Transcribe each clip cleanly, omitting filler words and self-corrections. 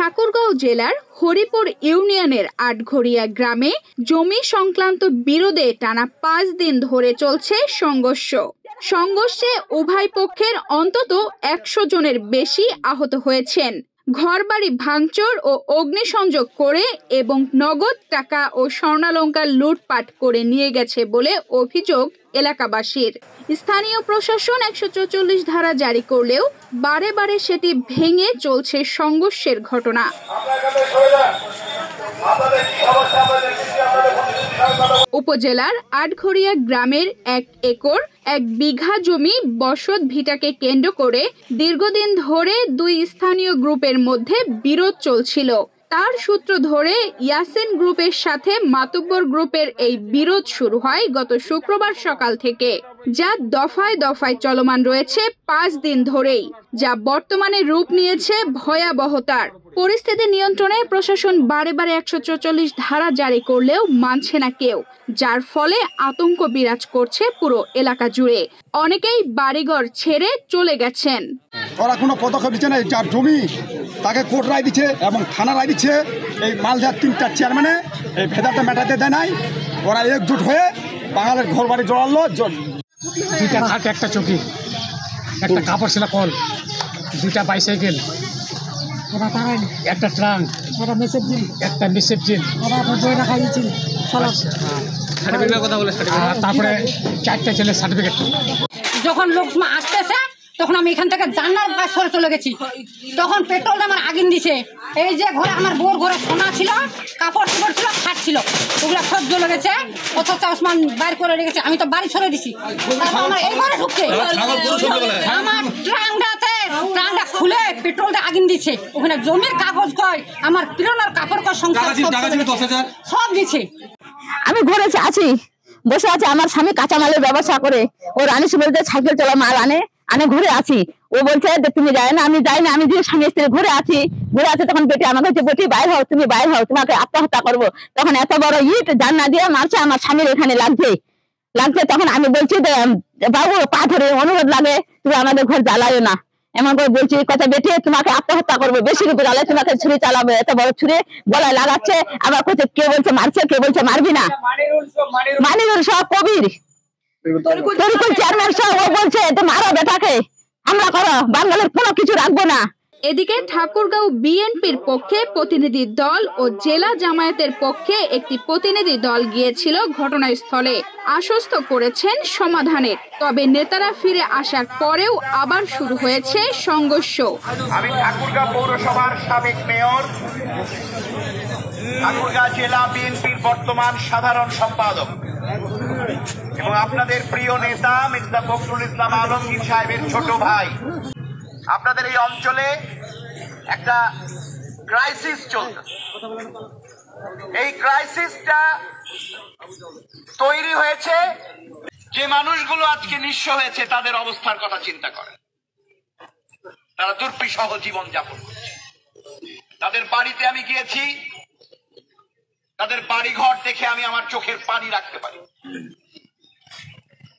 ঠাকুরগাঁও জেলার হরিপুর ইউনিয়নের আটঘরিয়া গ্রামে জমি সংক্রান্ত বিরোধে টানা ৫ দিন ধরে চলছে সংঘর্ষে উভয় পক্ষের অন্তত ১০০ জনের বেশি আহত হয়েছেন। ঘরবাড়ি ভাঙচুর ও অগ্নিসংযোগ করে এবং নগদ টাকা ও স্বর্ণালংকার লুটপাট করে নিয়ে গেছে বলে অভিযোগ এলাকাবাসীর। স্থানীয় প্রশাসন ১৪৪ ধারা জারি করলেও বারে বারে সেটি ভেঙে চলছে সংঘর্ষের ঘটনা। উপজেলার আটঘরিয়া গ্রামের ১ একর ১ বিঘা জমি বসত ভিটাকে কেন্দ্র করে দীর্ঘদিন ধরে দুই স্থানীয় গ্রুপের মধ্যে বিরোধ চলছিল। তার সূত্র ধরে ইয়াসিন গ্রুপের সাথে মাতুব্বর গ্রুপের এই বিরোধ শুরু হয় গত শুক্রবার সকাল থেকে, যা দফায় দফায় চলমান রয়েছে ৫ দিন ধরেই, যা বর্তমানে রূপ নিয়েছে ভয়াবহতার। পরিস্থিতি নিয়ন্ত্রণে প্রশাসন বারে বারে ১৪৪ ধারা জারি করলেও মানছে না কেউ, যার ফলে আতঙ্ক বিরাজ করছে পুরো এলাকা জুড়ে। অনেকেই বাড়িঘর ছেড়ে চলে গেছেন। ওরা কোনো পদক্ষেপ দিচ্ছে না, যার জমি তাকে কোর্ট রায় দিচ্ছে এবং থানা রায় দিচ্ছে। এই মালদার ৩টা চেয়ারম্যানে এই ভেদাটা মেটাতে দেয় নাই। ওরা একজোট হয়ে বাঙালির ঘর বাড়ি জড়ালো। 2টা খাট, 1টা চৌকি, 1টা কাপড় ছেলা কল, 2টা বাইসাইকেল, 1টা ট্রাঙ্ক, 1টা মেসেজ জিল, তারপরে 4টা ছেলের সার্টিফিকেট। যখন লোক আসতেছে তখন আমি এখান থেকে জান্নার পাশ সরে চলে গেছি। তখন পেট্রোল আমার আগুন দিছে। এই যে ঘরে আমার বোর ঘরে সোনা ছিল, কাপড় চোপড় ছিল, খাট ছিল, ওগুলো সব জ্বলে গেছে। অথচ ওসমান বাইর করে রেখেছে, আমি তো বাড়ি সরে দিছি। তারপর আমার এই ঘরে ঢুকছে, আমার ট্রাঙ্কটা খুলে পেট্রোলটা আগুন দিচ্ছে। ওখানে জমির কাগজ কয়, আমার পিরোনার কাপড় কয়, সংসার সব দিচ্ছে। আমি ঘরে আছি, বসে আছে। আমার স্বামী কাঁচামালের ব্যবসা করে, ও রানী সুবলতে সাইকেল চলা মাল আনে ঘুরে আছি। ও বলছে যে তুমি যায় না, আমি যাই না। আমি যে স্বামী স্ত্রী ঘুরে আছি। তখন বেটি আমাকে বলছে, বেটি বাইর হও, তুমি বাইর হও, তোমাকে আত্মহত্যা করবো। তখন এত বড় ইট জান্না দিয়ে মারছে, আমার স্বামীর এখানে লাগছে। তখন আমি বলছি বাবু পা ধরে অনুরোধ লাগে, তুমি আমাদের ঘর জ্বালায়ও না। এমন করে বলছি, কথা বেটি তোমাকে আত্মহত্যা করবো, বেশি রূপে জ্বালায় তোমাকে ছুরি চালাবো। এত বড় ছুরি গলায় লাগাচ্ছে। আবার বলছে কে বলছে মারছে, কে বলছে মারবি না। মানিরুল সব কবির চেয়ারম্যান সব, ও বলছে মারো বেটাকে, হামলা করো, বাঙালির কোনো কিছু রাখবো না। এদিকে ঠাকুরগাঁও বিএনপির পক্ষে প্রতিনিধি দল ও জেলা জামায়াতের পক্ষে একটি প্রতিনিধি দল গিয়েছিল ঘটনাস্থলে। আশ্বস্ত করেছেন সমাধানের, তবে নেতারা ফিরে আসার পরেও আবার শুরু হয়েছে সংঘর্ষ। আমি ঠাকুরগাঁও পৌরসভার সাবেক মেয়র, ঠাকুরগাঁও জেলা বিএনপির বর্তমান সাধারণ সম্পাদক এবং আপনাদের প্রিয় নেতা মির্জা ফখরুল ইসলাম আলমগীর সাহেবের ছোট ভাই। আপনাদের এই অঞ্চলে একটা ক্রাইসিস চলছে। এই ক্রাইসিসটা তৈরি হয়েছে, যে মানুষগুলো আজকে নিঃস্ব হয়েছে তাদের অবস্থার কথা চিন্তা করেন। তারা দুর্বিষহ জীবন যাপন করছে। তাদের বাড়িতে আমি গিয়েছি, তাদের বাড়িঘর দেখে আমি আমার চোখের পানি রাখতে পারি।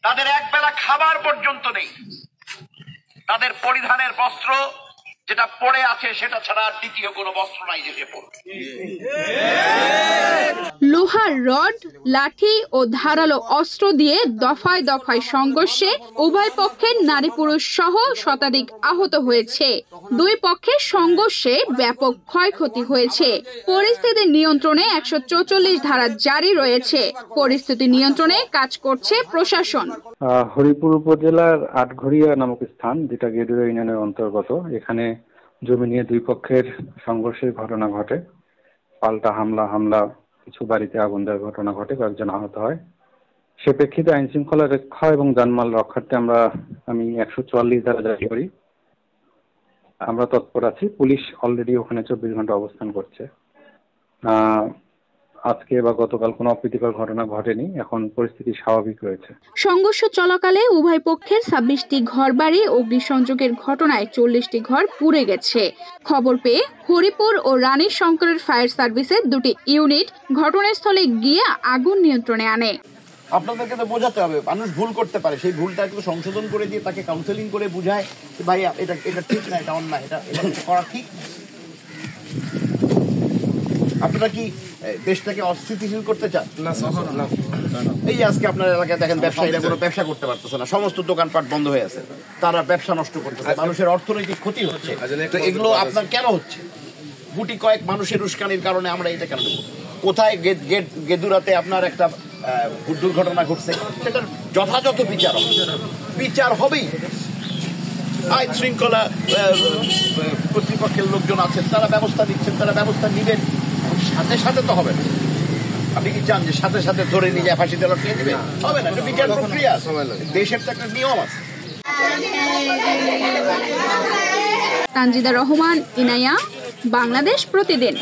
তাদের একবেলা খাবার পর্যন্ত নেই। তাদের পরিধানের বস্ত্র যেটা পড়ে আছে সেটা ছাড়া আর দ্বিতীয় কোনো বস্ত্র নাই যে পড়বে। লোহার রড, লাঠি ও ধারালো অস্ত্র দিয়ে দফায় দফায় সংঘর্ষে উভয় পক্ষের নারী পুরুষ সহ শতাধিক আহত হয়েছে। দুই পক্ষের সংঘর্ষে ব্যাপক ক্ষয়ক্ষতি হয়েছে। পরিস্থিতি নিয়ন্ত্রণে ১৪৪ ধারা জারি রয়েছে। পরিস্থিতি নিয়ন্ত্রণে কাজ করছে প্রশাসন। হরিপুর উপজেলার আটঘরিয়া নামক স্থান, যেটা গেডুয়া ইউনিয়নের অন্তর্গত, এখানে জমি নিয়ে দুই পক্ষের সংঘর্ষের ঘটনা ঘটে। পাল্টা হামলা, কিছু বাড়িতে আগুন দেওয়ার ঘটনা ঘটে, কয়েকজন আহত হয়। সে প্রেক্ষিতে আইন শৃঙ্খলা রক্ষা এবং যানমাল রক্ষার্থে আমি ১৪৪ ধারা জারি করি। আমরা তৎপর আছি। পুলিশ অলরেডি ওখানে ২৪ ঘন্টা অবস্থান করছে। আজকে বা গতকাল কোনো অপ্রীতিকর ঘটনা ঘটেনি। এখন পরিস্থিতি স্বাভাবিক রয়েছে। সংঘর্ষ চলাকালে উভয় পক্ষের ২৬টি ঘরবাড়ি অগ্নিসংযোগের ঘটনায় ৪০টি ঘর পুড়ে গেছে। খবর পেয়ে হরিপুর ও রানী শঙ্করের ফায়ার সার্ভিসের দুটি ইউনিট ঘটনাস্থলে গিয়ে আগুন নিয়ন্ত্রণে আনে। আপনাদেরকে তো বোঝাতে হবে, মানুষ ভুল করতে পারে, সেই ভুলটা একটু সংশোধন করে দিয়ে তাকে কাউন্সেলিং করে বুঝায়, ভাই এটা ঠিক না, এটা অন্যায়, এটা করা ঠিক। আপনারা কি দেশটাকে অস্থিতিশীল করতে চান? এই যে আজকে আপনার এলাকায় দেখেন ব্যবসায়ীরা কোনো ব্যবসা করতে পারতেছে না, সমস্ত দোকানপাট বন্ধ হয়ে আছে, তারা ব্যবসা নষ্ট করতেছে, মানুষের অর্থনৈতিক ক্ষতি হচ্ছে। তো এগুলো আপনার কেন হচ্ছে? গুটি কয়েক মানুষের উস্কানির কারণে আমরা এটা কেন নেব? কোথায় গেদুরাতে আপনার একটা দুর্ঘটনা ঘটছে, সেটার যথাযথ বিচার হবেই। আইন শৃঙ্খলা কর্তৃপক্ষের লোকজন আছেন, তারা ব্যবস্থা নিচ্ছেন, তারা ব্যবস্থা নিবেন। সাথে সাথে তো হবে না। আপনি কি চান যে সাথে সাথে ধরে নিয়ে যায় ফাঁসি দেওয়ার নিয়ে নেবেন? হবে না, এটা বিচার প্রক্রিয়া, দেশের তো একটা নিয়ম আছে। তানজিদা রহমান, ইনায়া, বাংলাদেশ প্রতিদিন।